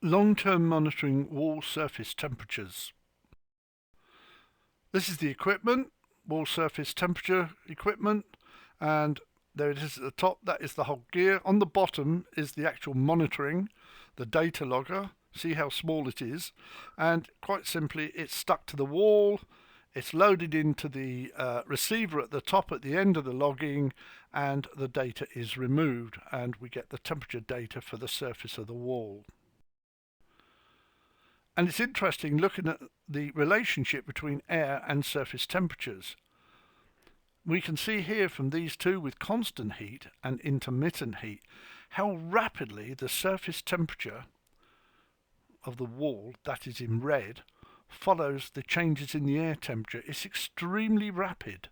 Long-term monitoring wall surface temperatures. This is the equipment, wall surface temperature equipment, and there it is at the top. That is the whole gear. On the bottom is the actual monitoring, the data logger. See how small it is, and quite simply it's stuck to the wall. It's loaded into the receiver at the top at the end of the logging, and the data is removed, and we get the temperature data for the surface of the wall. And it's interesting looking at the relationship between air and surface temperatures. We can see here from these two with constant heat and intermittent heat how rapidly the surface temperature of the wall, that is in red, follows the changes in the air temperature. It's extremely rapid.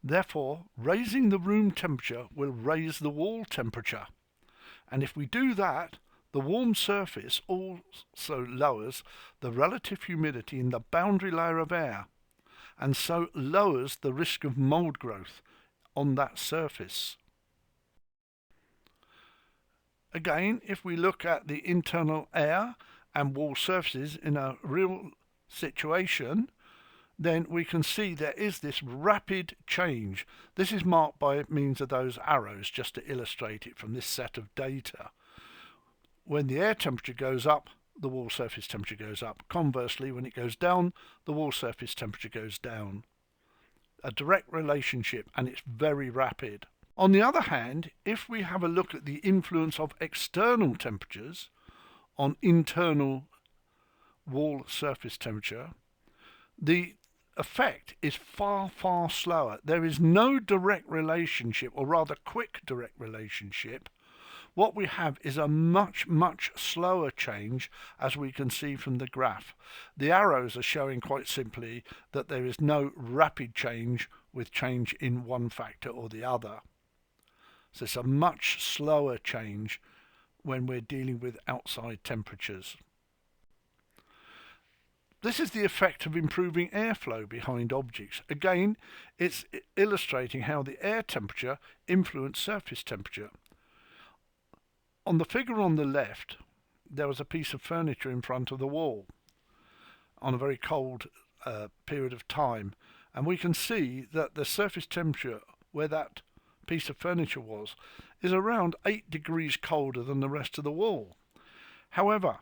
Therefore, raising the room temperature will raise the wall temperature. And if we do that, the warm surface also lowers the relative humidity in the boundary layer of air, and so lowers the risk of mould growth on that surface. Again, if we look at the internal air and wall surfaces in a real situation, then we can see there is this rapid change. This is marked by means of those arrows just to illustrate it from this set of data. When the air temperature goes up, the wall surface temperature goes up. Conversely, when it goes down, the wall surface temperature goes down. A direct relationship, and it's very rapid. On the other hand, if we have a look at the influence of external temperatures on internal wall surface temperature, the effect is far, far slower. There is no direct relationship, or rather quick direct relationship. What we have is a much, much slower change, as we can see from the graph. The arrows are showing quite simply that there is no rapid change with change in one factor or the other. So it's a much slower change when we're dealing with outside temperatures. This is the effect of improving airflow behind objects. Again, it's illustrating how the air temperature influences surface temperature. On the figure on the left, there was a piece of furniture in front of the wall on a very cold period of time, and we can see that the surface temperature where that piece of furniture was is around 8 degrees colder than the rest of the wall. However,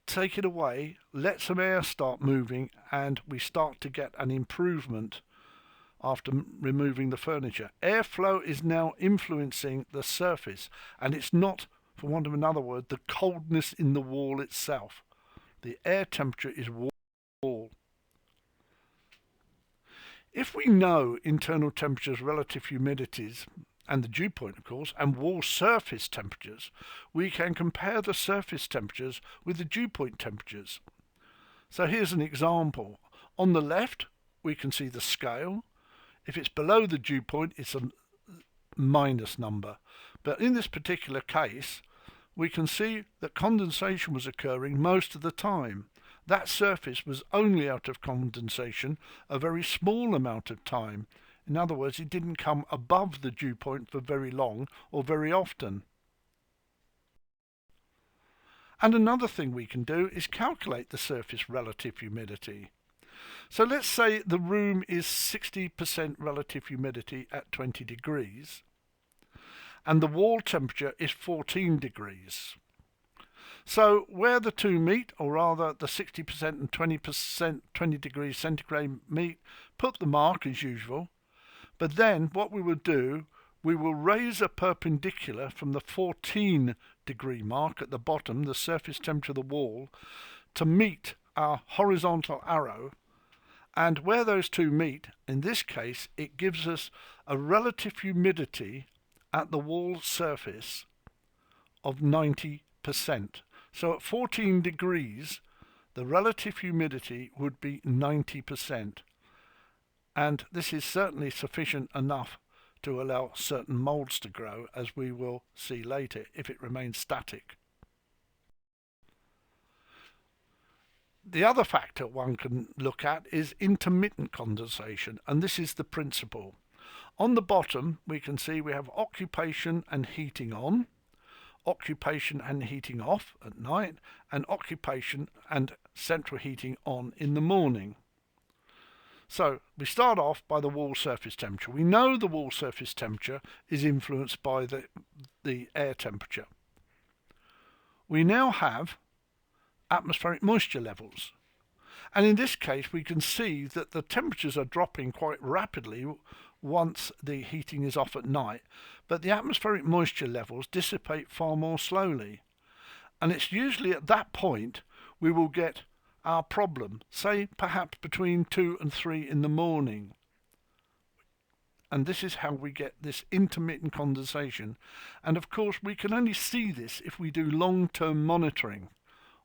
take it away, let some air start moving, and we start to get an improvement after removing the furniture. Airflow is now influencing the surface, and it's not, for want of another word, the coldness in the wall itself. The air temperature is wall. If we know internal temperatures, relative humidities, and the dew point, of course, and wall surface temperatures, we can compare the surface temperatures with the dew point temperatures. So here's an example. On the left, we can see the scale. If it's below the dew point, it's a minus number. But in this particular case, we can see that condensation was occurring most of the time. That surface was only out of condensation a very small amount of time. In other words, it didn't come above the dew point for very long or very often. And another thing we can do is calculate the surface relative humidity. So let's say the room is 60% relative humidity at 20 degrees and the wall temperature is 14 degrees. So where the two meet, or rather the 60% and 20% 20 degrees centigrade meet, put the mark as usual. But then what we will do, we will raise a perpendicular from the 14 degree mark at the bottom, the surface temperature of the wall, to meet our horizontal arrow. And where those two meet, in this case, it gives us a relative humidity at the wall surface of 90%. So at 14 degrees, the relative humidity would be 90%. And this is certainly sufficient enough to allow certain moulds to grow, as we will see later, if it remains static. The other factor one can look at is intermittent condensation, and this is the principle. On the bottom, we can see we have occupation and heating on. occupation and heating off at night, and occupation and central heating on in the morning. So we start off by the wall surface temperature. We know the wall surface temperature is influenced by the air temperature. We now have atmospheric moisture levels. And in this case, we can see that the temperatures are dropping quite rapidly once the heating is off at night, but the atmospheric moisture levels dissipate far more slowly. And it's usually at that point we will get our problem, say perhaps between 2 and 3 in the morning. And this is how we get this intermittent condensation. And of course, we can only see this if we do long-term monitoring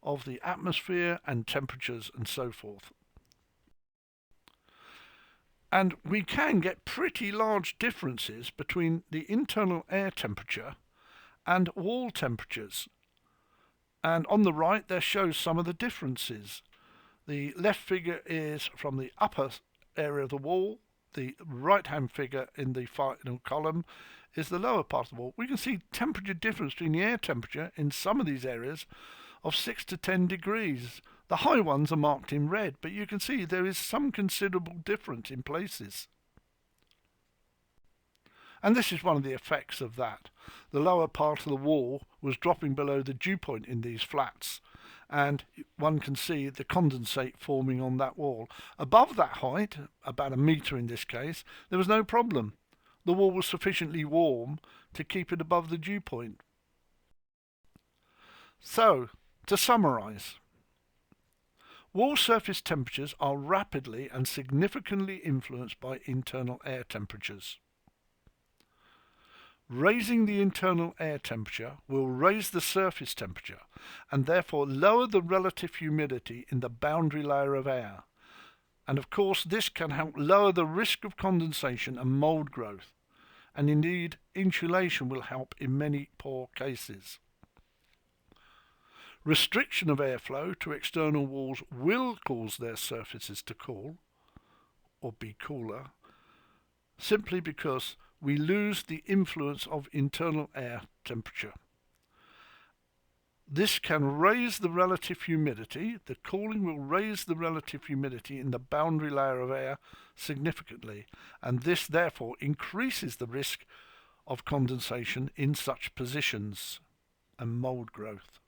of the atmosphere and temperatures and so forth. And we can get pretty large differences between the internal air temperature and wall temperatures. And on the right there shows some of the differences. The left figure is from the upper area of the wall. The right hand figure in the final column is the lower part of the wall. We can see temperature difference between the air temperature in some of these areas of 6 to 10 degrees. The high ones are marked in red, but you can see there is some considerable difference in places. And this is one of the effects of that. The lower part of the wall was dropping below the dew point in these flats, and one can see the condensate forming on that wall. Above that height, about a metre in this case, there was no problem. The wall was sufficiently warm to keep it above the dew point. So, to summarise, wall surface temperatures are rapidly and significantly influenced by internal air temperatures. Raising the internal air temperature will raise the surface temperature and therefore lower the relative humidity in the boundary layer of air. And of course this can help lower the risk of condensation and mould growth. And indeed insulation will help in many poor cases. Restriction of airflow to external walls will cause their surfaces to cool or be cooler, simply because we lose the influence of internal air temperature. This can raise the relative humidity. The cooling will raise the relative humidity in the boundary layer of air significantly, and this therefore increases the risk of condensation in such positions and mould growth.